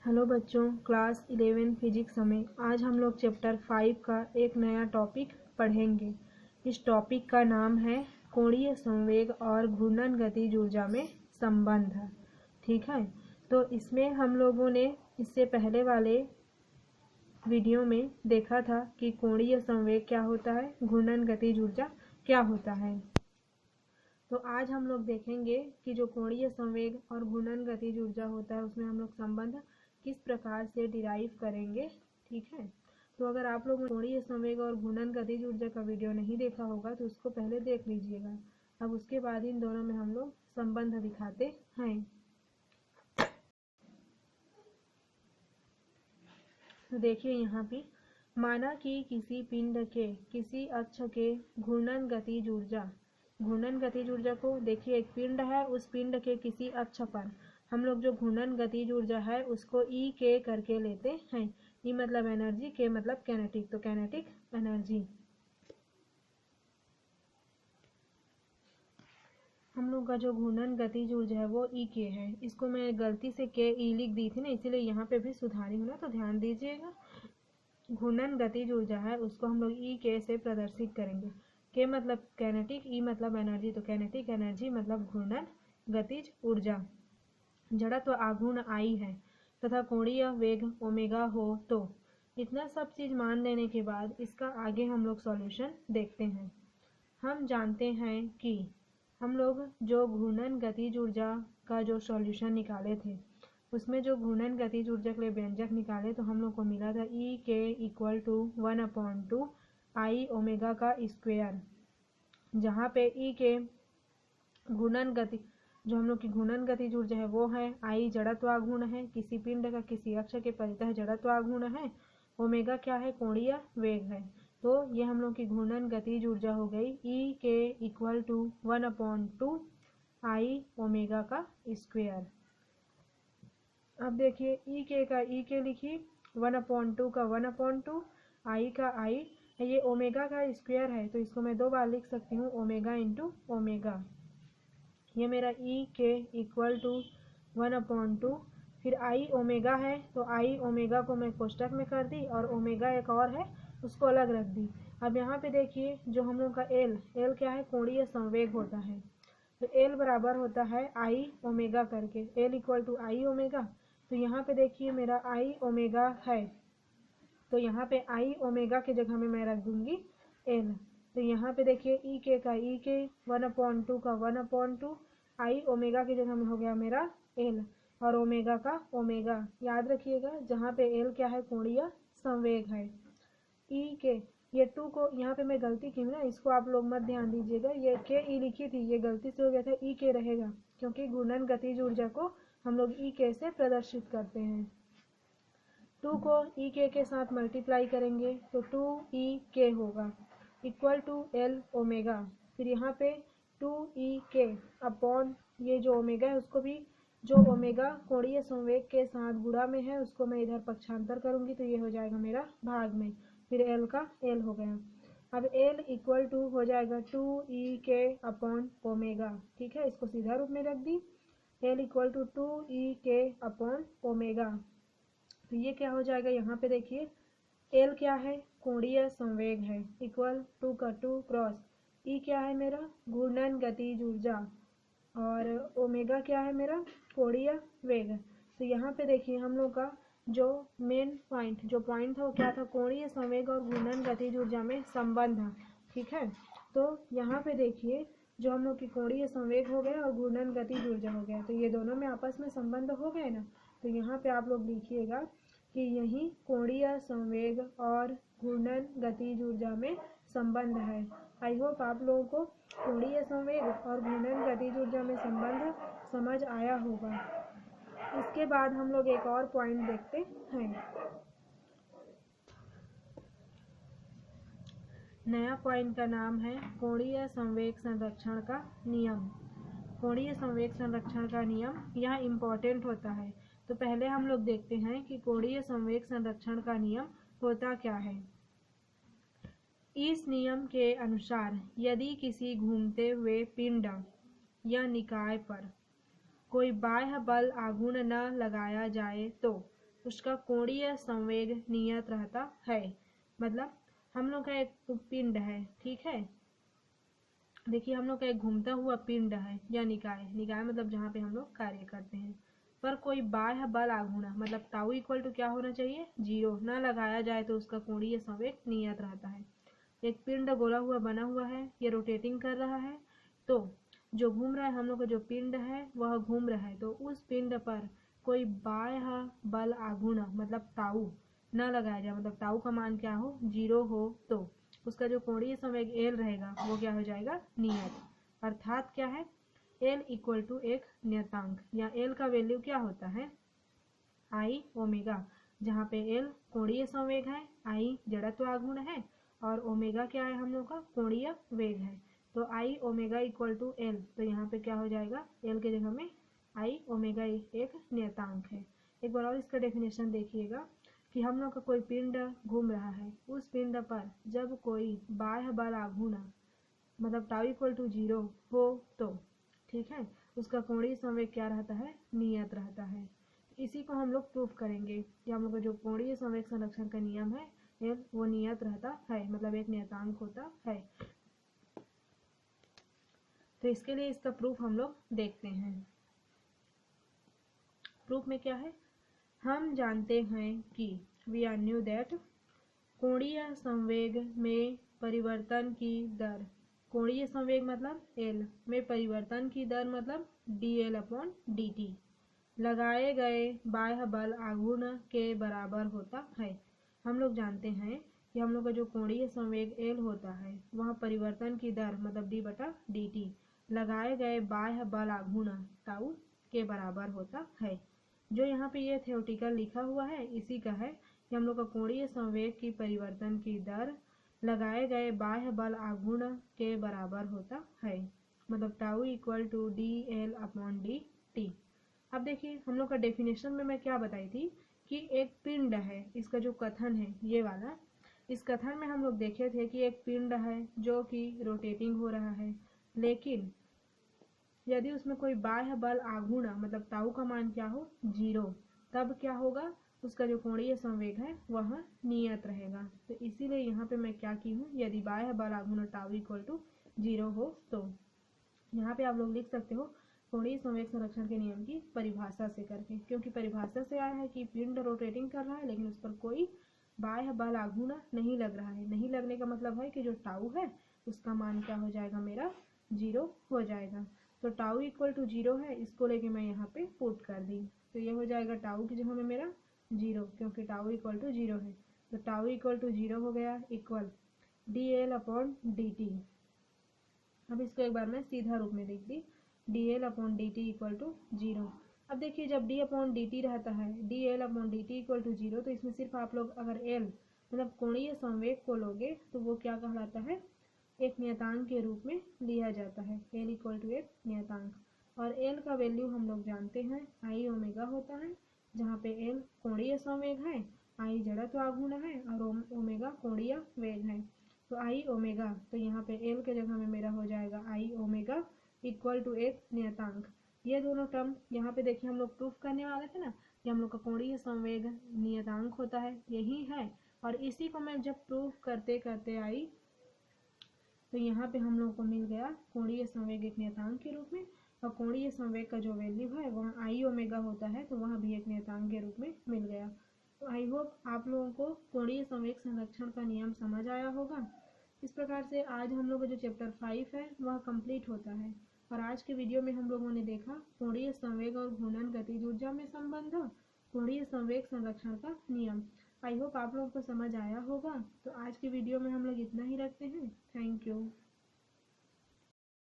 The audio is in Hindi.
हेलो बच्चों, क्लास 11 फिजिक्स में आज हम लोग चैप्टर 5 का एक नया टॉपिक पढ़ेंगे। इस टॉपिक का नाम है कोणीय संवेग और घूर्णन गतिज ऊर्जा में संबंध। ठीक है, तो इसमें हम लोगों ने इससे पहले वाले वीडियो में देखा था कि कोणीय संवेग क्या होता है, घूर्णन गतिज ऊर्जा क्या होता है। तो आज हम लोग देखेंगे कि जो कोणीय संवेग और घूर्णन गतिज ऊर्जा होता है उसमें हम लोग संबंध किस प्रकार से डिराइव करेंगे। ठीक है, तो अगर आप लोग कोणीय संवेग और घूर्णन गतिज ऊर्जा का वीडियो नहीं देखा होगा तो उसको पहले देख लीजिएगा। अब उसके बाद इन दोनों में हम लोग संबंध दिखाते हैं। तो देखिए यहाँ पे माना कि किसी पिंड के किसी अक्ष के घूर्णन गतिज ऊर्जा को देखिए, एक पिंड है, उस पिंड के किसी अक्ष पर हम लोग जो घूर्णन गतिज ऊर्जा है उसको ई के करके लेते हैं। ई मतलब एनर्जी, के मतलब कैनेटिक, तो कैनेटिक एनर्जी हम लोग का जो घूर्णन गतिज ऊर्जा है वो ई के है। इसको मैं गलती से के ई लिख दी थी ना, इसीलिए यहाँ पे भी सुधारी हूँ ना, तो ध्यान दीजिएगा। घूर्णन गतिज ऊर्जा है उसको हम लोग ई के से प्रदर्शित करेंगे। के मतलब कैनेटिक, ई मतलब एनर्जी, तो कैनेटिक एनर्जी मतलब घूर्णन गतिज ऊर्जा। जड़त्व आघूर्ण आई है तथा कोणीय वेग ओमेगा हो। तो इतना सब चीज मान लेने के बाद इसका आगे हम लोग सॉल्यूशन देखते हैं। हम जानते हैं कि हम लोग जो घूर्णन गतिज ऊर्जा का जो सॉल्यूशन निकाले थे उसमें जो घूर्णन गतिज ऊर्जा के लिए व्यंजक निकाले तो हम लोग को मिला था ई के इक्वल टू 1/2 आई ओमेगा का स्क्वायर, जहाँ पे ई के घूर्णन गति जो हम लोग की घूर्णन गतिज ऊर्जा है वो है आई, जड़त्वाघूर्ण है, किसी पिंड का किसी अक्ष के परितः जड़त्वाघूर्ण है, ओमेगा क्या है, कोणीय वेग है। तो ये हम लोग की घूर्णन गतिज ऊर्जा हो गई ई के इक्वल टू 1/2 आई ओमेगा का स्क्वायर। अब देखिए ई के का ई के लिखिए, 1/2 का 1/2, आई का आई, ये ओमेगा का स्क्वायर है तो इसको मैं 2 बार लिख सकती हूँ, ओमेगा इंटू ओमेगा। ये मेरा ई के इक्वल टू 1/2, फिर आई ओमेगा है तो आई ओमेगा को मैं कोष्टक में कर दी और ओमेगा एक और है उसको अलग रख दी। अब यहाँ पे देखिए जो हम लोग का एल क्या है, कोणीय संवेग होता है, तो एल बराबर होता है आई ओमेगा करके, L equal to I omega. तो यहाँ पे देखिए मेरा आई ओमेगा है, तो यहाँ पे आई ओमेगा की जगह में मैं रख दूंगी एल। तो यहाँ पे देखिए ई के का ई के, 1/2 का 1/2, आई ओमेगा की जगह में हो गया मेरा एल और ओमेगा का ओमेगा। याद रखिएगा जहाँ पे एल क्या है, कोणीय संवेग है। ई के ये 2 को यहाँ पे मैं गलती की ना, इसको आप लोग मत ध्यान दीजिएगा, ये के ई लिखी थी ये गलती से हो गया था, ई के रहेगा क्योंकि घूर्णन गतिज ऊर्जा को हम लोग ई के से प्रदर्शित करते हैं। 2 को ई के साथ मल्टीप्लाई करेंगे तो 2 ई के होगा इक्वल टू एल ओमेगा। फिर यहाँ पे 2 ई के अपॉन ये जो ओमेगा है उसको भी, जो ओमेगा कोणीय संवेग के साथ गुणा में है उसको मैं इधर पक्षांतर करूंगी तो ये हो जाएगा मेरा भाग में, फिर एल का एल हो गया। अब एल इक्वल टू हो जाएगा 2 ई के अपॉन ओमेगा। ठीक है, इसको सीधा रूप में रख दी, एल इक्वल टू 2 ई के अपॉन ओमेगा। तो ये क्या हो जाएगा, यहाँ पे देखिए एल क्या है, कोणीय संवेग है, इक्वल 2 का 2 क्रॉस, ई क्या है मेरा, घूर्णन गतिज ऊर्जा, और ओमेगा क्या है मेरा, कोणीय वेग। तो यहाँ पे देखिए हम लोग का जो मेन पॉइंट था वो क्या था, कोणीय संवेग और घूर्णन गतिज ऊर्जा में संबंध। ठीक है, तो यहाँ पे देखिए जो हम लोग की कोणीय संवेग हो गया और घूर्णन गतिज ऊर्जा हो गया, तो ये दोनों में आपस में संबंध हो गए ना। तो यहाँ पे आप लोग लिखिएगा कि यही कोणीय संवेग और घूर्णन गतिज ऊर्जा में संबंध है। आई होप आप लोगों को कोणीय संवेग और घूर्णन गतिज ऊर्जा में संबंध समझ आया होगा। इसके बाद हम लोग एक और पॉइंट देखते हैं। नया पॉइंट का नाम है कोणीय संवेग संरक्षण का नियम। कोणीय संवेग संरक्षण का नियम यह इम्पोर्टेंट होता है, तो पहले हम लोग देखते हैं कि कोणीय संवेग संरक्षण का नियम होता क्या है। इस नियम के अनुसार यदि किसी घूमते हुए पिंड या निकाय पर कोई बाह्य बल आघूर्ण न लगाया जाए तो उसका कोणीय संवेग नियत रहता है। मतलब हम लोग का एक पिंड है, ठीक है, देखिए हम लोग का एक घूमता हुआ पिंड है या निकाय, निकाय मतलब जहाँ पे हम लोग कार्य करते हैं, पर कोई बाह्य बल आघूर्ण मतलब ताऊ इक्वल टू क्या होना चाहिए, 0 ना लगाया जाए तो उसका कोणीय संवेग नियत रहता है। एक पिंड गोला हुआ बना हुआ है, ये रोटेटिंग कर रहा है, तो जो घूम रहा है हम लोग का जो पिंड है वह घूम रहा है, तो उस पिंड पर कोई बाह्य बल आघूर्ण मतलब ताऊ न लगाया जाए, मतलब ताऊ का मान क्या हो, 0 हो, तो उसका जो कोणीय संवेग एल रहेगा वो क्या हो जाएगा, नियत। अर्थात क्या है, एल इक्वल टू एक नियतांक, या एल का वैल्यू क्या होता है, आई ओमेगा, जहाँ पे एल कोणीय संवेग है, आई जड़त्व आघूर्ण है, और ओमेगा क्या है हम लोग का कोणीय वेग है, तो आई ओमेगा इक्वल टू एल, तो यहाँ पे क्या हो जाएगा, एल के जगह में आई ओमेगा एक नियतांक है। एक बार और इसका डेफिनेशन देखिएगा कि हम लोग का कोई पिंड घूम रहा है, उस पिंड पर जब कोई बाह्य बल आघूर्ण मतलब टाउ इक्वल टू 0 हो तो ठीक है, उसका कोणीय संवेग क्या रहता है, नियत रहता है। इसी को हम लोग प्रूफ करेंगे कि हम लोग का जो कोणीय संवेग संरक्षण का नियम है वो नियत रहता है, मतलब एक नियतांक होता है। तो इसके लिए इसका प्रूफ हम लोग देखते हैं। प्रूफ में क्या है, हम जानते हैं कि वी आर न्यू दैट कोणीय संवेग में परिवर्तन की दर, कोणीय संवेग मतलब एल में परिवर्तन की दर मतलब dl/dt लगाए गए बाह्य बल आघूर्ण के बराबर होता है। हम लोग जानते हैं कि हम लोग का जो कोणीय संवेग एल होता है वह परिवर्तन की दर मतलब d/dt लगाए गए बाह्य बल आघूर्ण ताऊ के बराबर होता है। जो यहाँ पे ये थ्योरेटिकल लिखा हुआ है इसी का है कि हम लोग का कोणीय संवेग की परिवर्तन की दर लगाए गए बाह्य बल आघूर्ण के बराबर होता है, मतलब टाउ इक्वल टू dl/dt। अब देखिए हम लोग का डेफिनेशन में मैं क्या बताई थी कि एक पिंड है, इसका जो कथन है ये वाला, इस कथन में हम लोग देखे थे कि एक पिंड है जो कि रोटेटिंग हो रहा है, लेकिन यदि उसमें कोई बाह्य बल आघूर्ण मतलब ताऊ का मान क्या हो, 0, तब क्या होगा, उसका जो कोणीय संवेग है वह नियत रहेगा। तो इसीलिए यहाँ पे मैं क्या की हूँ, यदि बाह्य बल आघूर्ण टाउ इक्वल टू 0 हो तो यहाँ पे आप लोग लिख सकते हो कोणीय संवेग संरक्षण के नियम की परिभाषा से करके, क्योंकि परिभाषा से आया है कि पिंड रोटेटिंग कर रहा है लेकिन उस पर कोई बाह्य बल आघूर्ण नहीं लग रहा है। नहीं लगने का मतलब है कि जो टाउ है उसका मान क्या हो जाएगा, मेरा 0 हो जाएगा। तो टाउ इक्वल टू 0 है, इसको लेके मैं यहाँ पे पुट कर दी, तो ये हो जाएगा टाउ की जगह में मेरा 0, क्योंकि टाउ इक्वल टू 0 है, तो टाउ इक्वल टू 0 हो गया इक्वल dl/dt। अब इसको एक बार मैं सीधा रूप में लिख दी, dl/dt इक्वल टू 0। अब देखिए जब d/dt रहता है, dl/dt इक्वल टू 0, तो इसमें सिर्फ आप लोग अगर l मतलब कोणीय संवेग को लोगे तो वो क्या कहलाता है, एक नियतांक के रूप में लिया जाता है, l इक्वल टू एक नियतांक, और l का वैल्यू हम लोग जानते हैं आई ओमेगा होता है, जहाँ पे l कोणीय संवेग है, आई जड़त्व आघूर्ण है और ओमेगा कोणीय वेग है, तो आई ओमेगा, तो यहाँ पे l के जगह में मेरा हो जाएगा आई ओमेगा इक्वल टू एक नियतांक। ये दोनों टर्म यहाँ पे देखिए हम लोग प्रूफ करने वाले थे ना कि हम लोग का कोणीय संवेग नियतांक होता है, यही है, और इसी को मैं जब प्रूफ करते करते आई तो यहाँ पे हम लोग को मिल गया कोणीय संवेग एक नियतांक के रूप में, और कोणीय संवेग का जो वैल्यू है वह आई ओमेगा होता है, तो वह भी एक नियतांक के रूप में मिल गया। तो आई होप आप लोगों को कोणीय संवेग संरक्षण का नियम समझ आया होगा। इस प्रकार से आज हम लोग का जो चैप्टर 5 है वह कंप्लीट होता है, और आज के वीडियो में हम लोगों ने देखा कोणीय संवेग और घूर्णन गतिज ऊर्जा में संबंध, कोणीय संवेग संरक्षण का नियम। आई होप आप लोगों को समझ आया होगा। तो आज के वीडियो में हम लोग इतना ही रखते हैं। Thank you.